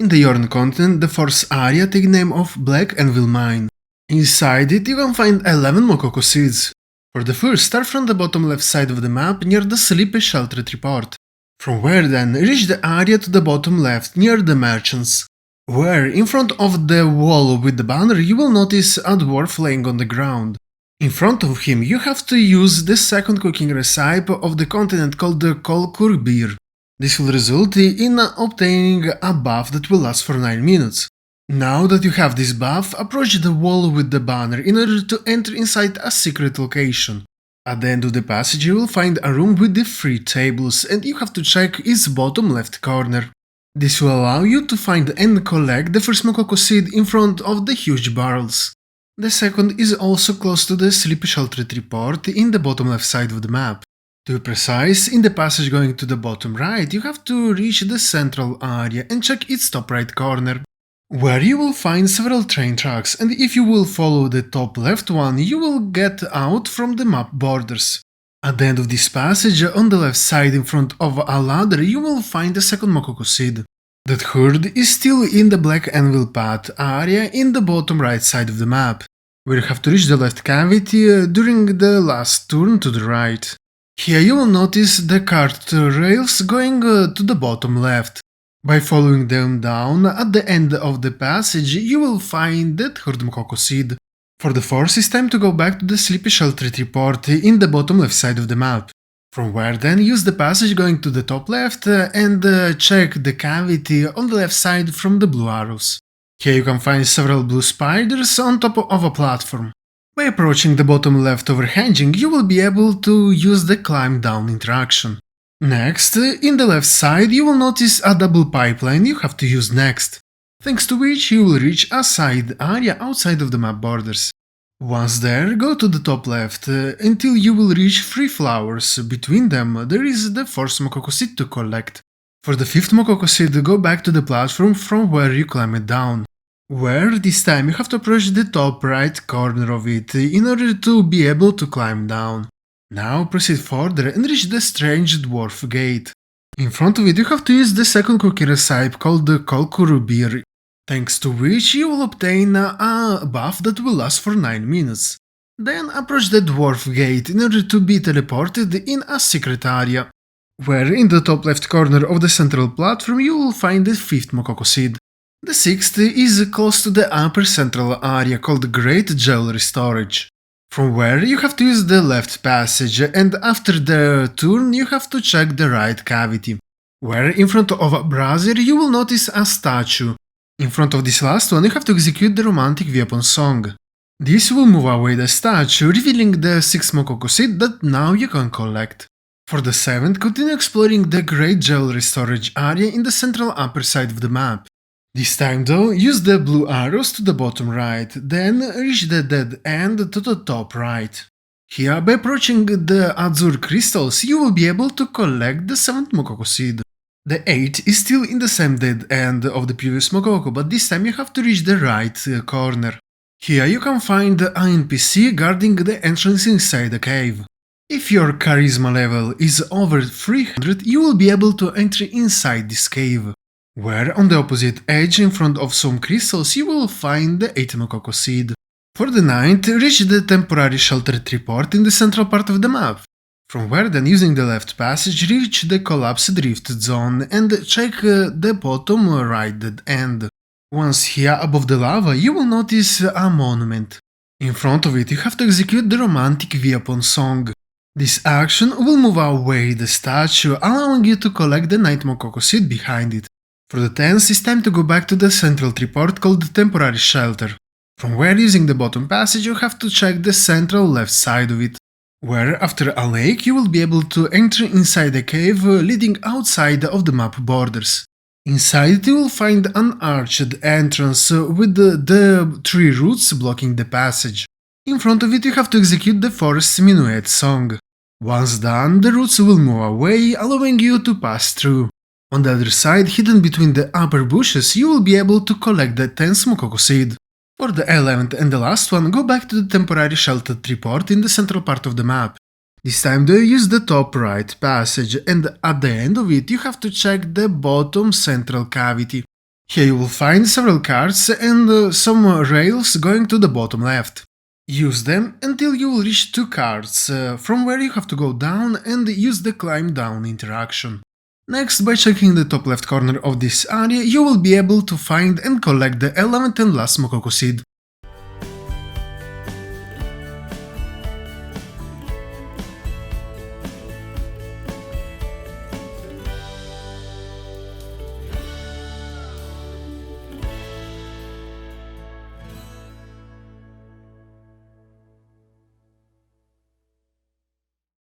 In the Yorn continent, the fourth area takes name of Black Anvil Mine. Inside it you can find 11 Mokoko Seeds. For the first, start from the bottom left side of the map near the Sleepy Sheltered Report. From where then, reach the area to the bottom left near the merchants, where in front of the wall with the banner you will notice a dwarf laying on the ground. In front of him you have to use the second cooking recipe of the continent called the Kolkur beer. This will result in obtaining a buff that will last for 9 minutes. Now that you have this buff, approach the wall with the banner in order to enter inside a secret location. At the end of the passage you will find a room with the 3 tables and you have to check its bottom left corner. This will allow you to find and collect the first Mokoko seed in front of the huge barrels. The second is also close to the Sleepy Sheltered Report in the bottom left side of the map. To be precise, in the passage going to the bottom right you have to reach the central area and check its top right corner, where you will find several train tracks, and if you will follow the top left one you will get out from the map borders. At the end of this passage, on the left side in front of a ladder you will find the second Mokoko seed. That herd is still in the Black Anvil path area in the bottom right side of the map, where you have to reach the left cavity during the last turn to the right. Here you will notice the cart rails going to the bottom left. By following them down, at the end of the passage you will find that third Mokoko seed. For the fourth, it's time to go back to the Sleepy Sheltered Report in the bottom left side of the map. From where then use the passage going to the top left and check the cavity on the left side from the blue arrows. Here you can find several blue spiders on top of a platform. By approaching the bottom left overhanging you will be able to use the climb down interaction. Next, in the left side you will notice a double pipeline you have to use next, thanks to which you will reach a side area outside of the map borders. Once there, go to the top left until you will reach 3 flowers. Between them there is the fourth Mokoko seed to collect. For the fifth Mokoko seed, go back to the platform from where you climbed down, where this time you have to approach the top right corner of it in order to be able to climb down. Now proceed further and reach the strange dwarf gate. In front of it you have to use the second cooking recipe called the Kolkuru beer, thanks to which you will obtain a buff that will last for 9 minutes. Then approach the dwarf gate in order to be teleported in a secret area, where in the top left corner of the central platform you will find the fifth Mokoko seed. The sixth is close to the upper central area called Great Jewelry Storage, from where you have to use the left passage, and after the turn you have to check the right cavity, where in front of a brazier you will notice a statue. In front of this last one you have to execute the romantic weapon song. This will move away the statue, revealing the 6th Mokoko seed that now you can collect. For the 7th, continue exploring the Great Jewelry Storage area in the central upper side of the map. This time though, use the blue arrows to the bottom right, then reach the dead end to the top right. Here, by approaching the azure crystals, you will be able to collect the 7th Mokoko seed. The 8th is still in the same dead end of the previous Mokoko, but this time you have to reach the right corner. Here you can find an NPC guarding the entrance inside the cave. If your charisma level is over 300, you will be able to enter inside this cave, where on the opposite edge in front of some crystals you will find the 8th Mokoko seed. For the 9th, reach the temporary sheltered report in the central part of the map, from where then using the left passage reach the collapsed rift zone and check the bottom right dead end. Once here above the lava you will notice a monument. In front of it you have to execute the romantic weapon song. This action will move away the statue, allowing you to collect the 9th Mokoko seed behind it. For the 10th, it's time to go back to the central report called the Temporary Shelter, from where using the bottom passage you have to check the central left side of it, where after a lake you will be able to enter inside a cave leading outside of the map borders. Inside you will find an arched entrance with the 3 roots blocking the passage. In front of it you have to execute the forest minuet song. Once done, the roots will move away, allowing you to pass through. On the other side, hidden between the upper bushes, you will be able to collect the 10th Mokoko seed. For the 11th and the last one, go back to the temporary sheltered report in the central part of the map. This time they use the top right passage, and at the end of it you have to check the bottom central cavity, Here you will find several carts and some rails going to the bottom left. Use them until you will reach two carts, from where you have to go down and use the climb down interaction. Next, by checking the top left corner of this area, you will be able to find and collect the 11th and last Mokoko seed.